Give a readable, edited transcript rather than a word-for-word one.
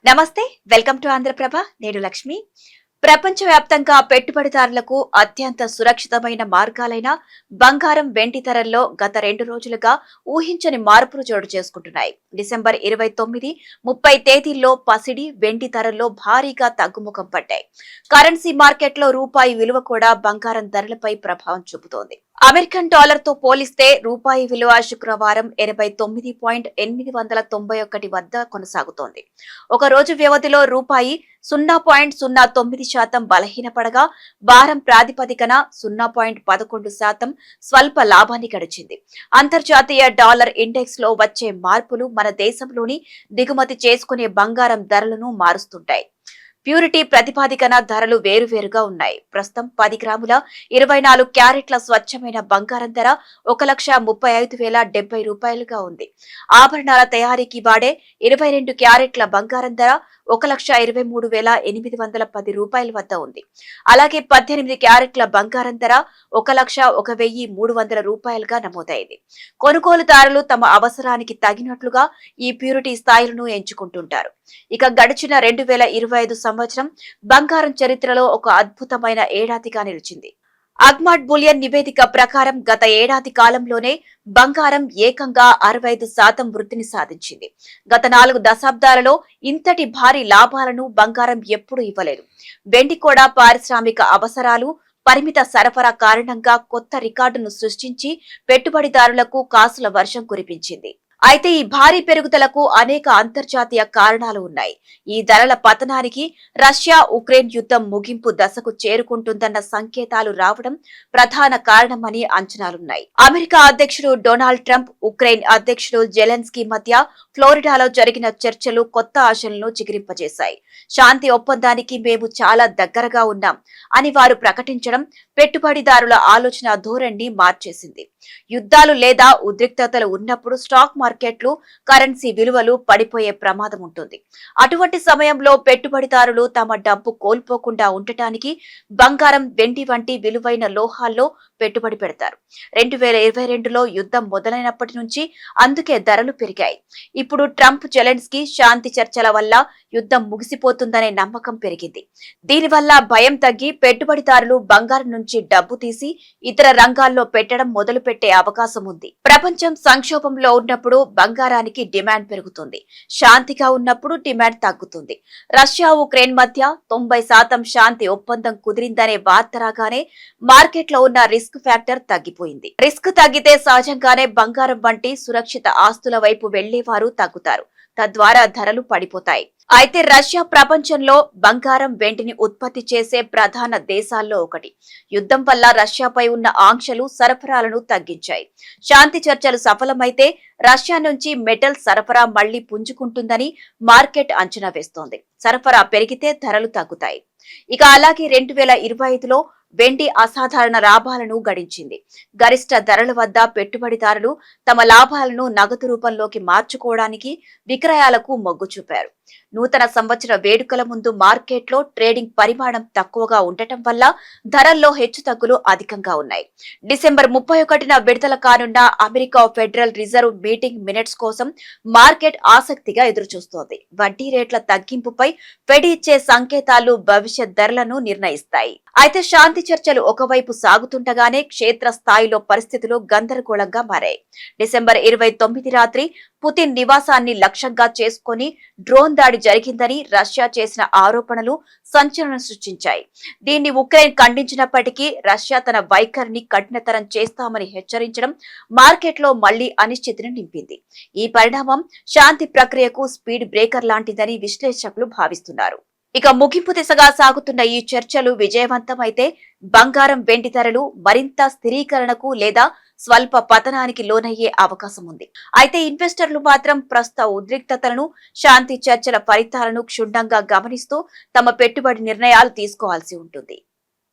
నమస్తే, welcome to Andhraprabha. నేను లక్ష్మి. ప్రపంచవ్యాప్తంగా పెట్టుబడిదారులకు అత్యంత సురక్షితమైన మార్గాలైన బంగారం, వెండి ధరల్లో గత 2 రోజులుగా ఊహించని మార్పులు చోటు చేసుకుంటున్నాయి. డిసెంబర్ 29, 30 తేదీల్లో పసిడి, వెండి ధరల్లో భారీగా తగ్గుముఖం పట్టాయి. కరెన్సీ మార్కెట్లో రూపాయి విలువ కూడా బంగారం ధరలపై ప్రభావం చూపుతోంది. అమెరికన్ డాలర్ తో పోలిస్తే రూపాయి విలువ శుక్రవారం 89.891 వద్ద కొనసాగుతోంది. ఒక రోజు వ్యవధిలో రూపాయి 0.09% బలహీనపడగా వారం ప్రాతిపదికన 0.11% స్వల్ప లాభాన్ని గడిచింది. అంతర్జాతీయ డాలర్ ఇండెక్స్ లో వచ్చే మార్పులు మన దేశంలోని దిగుమతి చేసుకునే బంగారం ధరలను మారుస్తుంటాయి. ప్యూరిటీ ప్రాతిపదికన ధరలు వేరువేరుగా ఉన్నాయి. ప్రస్తుతం 10 గ్రాముల 24 క్యారెట్ల స్వచ్ఛమైన బంగారం ధర 1,35,070 రూపాయలుగా ఉంది. ఆభరణాల తయారీకి వాడే 22 క్యారెట్ల బంగారం ధర 1,23,810 రూపాయల వద్ద ఉంది. అలాగే 18 క్యారెట్ల బంగారం ధర 1,01,300 రూపాయలుగా నమోదైంది. కొనుగోలుదారులు తమ అవసరానికి తగినట్లుగా ఈ ప్యూరిటీ స్థాయిలను ఎంచుకుంటుంటారు. ఇక గడిచిన 2025 సంవత్సరం బంగారం చరిత్రలో ఒక అద్భుతమైన ఏడాదిగా నిలిచింది. అగ్మాట్ బులియన్ నివేదిక ప్రకారం గత ఏడాది కాలంలోనే బంగారం ఏకంగా 65% వృద్ధిని సాధించింది. గత 4 దశాబ్దాలలో ఇంతటి భారీ లాభాలను బంగారం ఎప్పుడూ ఇవ్వలేదు. వెండి కూడా పారిశ్రామిక అవసరాలు, పరిమిత సరఫరా కారణంగా కొత్త రికార్డును సృష్టించి పెట్టుబడిదారులకు కాసుల వర్షం కురిపించింది. అయితే ఈ భారీ పెరుగుదలకు అనేక అంతర్జాతీయ కారణాలు ఉన్నాయి. ఈ ధరల పతనానికి రష్యా ఉక్రెయిన్ యుద్ధం ముగింపు దశకు చేరుకుంటుందన్న సంకేతాలు రావడం ప్రధాన కారణమని అంచనాలున్నాయి. అమెరికా అధ్యక్షుడు డొనాల్డ్ ట్రంప్, ఉక్రెయిన్ అధ్యక్షుడు జెలెన్స్కీ మధ్య ఫ్లోరిడాలో జరిగిన చర్చలు కొత్త ఆశలను చిగురింపజేశాయి. శాంతి ఒప్పందానికి మేము చాలా దగ్గరగా ఉన్నాం అని వారు ప్రకటించడం పెట్టుబడిదారుల ఆలోచన ధోరణిని మార్చేసింది. యుద్ధాలు లేదా ఉద్రిక్తతలు ఉన్నప్పుడు స్టాక్ మార్కెట్లు, కరెన్సీ విలువలు పడిపోయే ప్రమాదం ఉంటుంది. అటువంటి సమయంలో పెట్టుబడిదారులు తమ డబ్బు కోల్పోకుండా ఉండటానికి బంగారం, వెండి వంటి విలువైన లోహాల్లో పెట్టుబడి పెడతారు. 2022లో యుద్ధం మొదలైనప్పటి నుంచి అందుకే ధరలు పెరిగాయి. ఇప్పుడు ట్రంప్, జెలెన్స్కీ శాంతి చర్చల వల్ల యుద్ధం ముగిసిపోతుందనే నమ్మకం పెరిగింది. దీనివల్ల భయం తగ్గి పెట్టుబడిదారులు బంగారం నుంచి డబ్బు తీసి ఇతర రంగాల్లో పెట్టడం మొదలుపెట్టే అవకాశం ఉంది. ప్రపంచం సంక్షోభంలో ఉన్నప్పుడు బంగారానికి డిమాండ్ పెరుగుతుంది. శాంతిగా ఉన్నప్పుడు డిమాండ్ తగ్గుతుంది. రష్యా, ఉక్రెయిన్ మధ్య 90% శాంతి ఒప్పందం కుదిరిందనే వార్త రాగానే మార్కెట్లో ఉన్న రిస్క్ ఫ్యాక్టర్ తగ్గిపోయింది. రిస్క్ తగ్గితే సహజంగానే బంగారం వంటి సురక్షిత ఆస్తుల వైపు వెళ్లేవారు తగ్గుతారు. తద్వారా ధరలు పడిపోతాయి. అయితే రష్యా ప్రపంచంలో బంగారం, వెండిని ఉత్పత్తి చేసే ప్రధాన దేశాల్లో ఒకటి. యుద్ధం వల్ల రష్యాపై ఉన్న ఆంక్షలు సరఫరాలను తగ్గించాయి. శాంతి చర్చలు సఫలమైతే రష్యా నుంచి మెటల్ సరఫరా మళ్లీ పుంజుకుంటుందని మార్కెట్ అంచనా వేస్తోంది. సరఫరా పెరిగితే ధరలు తగ్గుతాయి. ఇక అలాగే 2025లో వెండి అసాధారణ లాభాలను గడించింది. గరిష్ట ధరల వద్ద పెట్టుబడిదారులు తమ లాభాలను నగదు రూపంలోకి మార్చుకోవడానికి విక్రయాలకు మొగ్గు చూపారు. నూతన సంవత్సర వేడుకల ముందు మార్కెట్లో ట్రేడింగ్ పరిమాణం తక్కువగా ఉండటం వల్ల ధరల్లో హెచ్చుతగ్గులు అధికంగా ఉన్నాయి. డిసెంబర్ 31న విడుదల కానున్న America federal reserve meeting minutes కోసం మార్కెట్ ఆసక్తిగా ఎదురుచూస్తోంది. వడ్డీ రేట్ల తగ్గింపుపై ఫెడ్ ఇచ్చే సంకేతాలు భవిష్యత్ ధరలను నిర్ణయిస్తాయి. అయితే శాంతి చర్చలు ఒకవైపు సాగుతుండగానే క్షేత్రస్థాయిలో పరిస్థితులు గందరగోళంగా మారాయి. డిసెంబర్ 29 రాత్రి పుతిన్ నివాసాన్ని లక్ష్యంగా చేసుకుని డ్రోన్ దాడి జరిగిందని రష్యా చేసిన ఆరోపణలు సంచలనం సృష్టించాయి. దీన్ని ఉక్రెయిన్ ఖండించినప్పటికీ రష్యా తన వైఖరిని కఠినతరం చేస్తామని హెచ్చరించడం మార్కెట్లో మళ్లీ అనిశ్చితిని నింపింది. ఈ పరిణామం శాంతి ప్రక్రియకు స్పీడ్ బ్రేకర్ లాంటిదని విశ్లేషకులు భావిస్తున్నారు. ఇక ముగింపు దిశగా సాగుతున్న ఈ చర్చలు విజయవంతమైతే బంగారం, వెండి ధరలు మరింత స్థిరీకరణకు లేదా స్వల్ప పతనానికి లోనయ్యే అవకాశం ఉంది. అయితే ఇన్వెస్టర్లు మాత్రం ప్రస్తుత ఉద్రిక్తతలను, శాంతి చర్చల ఫలితాలను క్షుణ్ణంగా గమనిస్తూ తమ పెట్టుబడి నిర్ణయాలు తీసుకోవాల్సి ఉంటుంది.